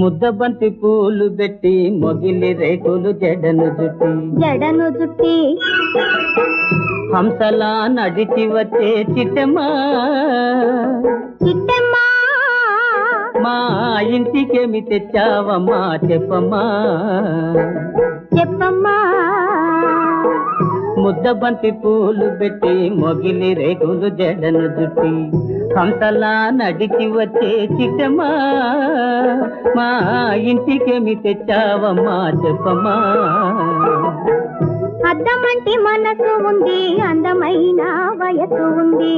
ముద్దబంతి పూలు పెట్టి మొగిలి రేకులు జడను జుట్టి హంసలా నడిచి వచ్చే చిట్టమ్మా మా ఇంటికేమి తెచ్చావమ్మా చెప్పమ్మా ముద్దబంతి పూలు పెట్టి మొగిలి రేకులు జడను జుట్టి హంసలా నడిచి వచ్చే చిట్టమ్మా మా ఇంటికేమి తెచ్చావమ్మా చెప్పమ్మా అద్దమంటి మనసు ఉంది అందమైన వయసు ఉంది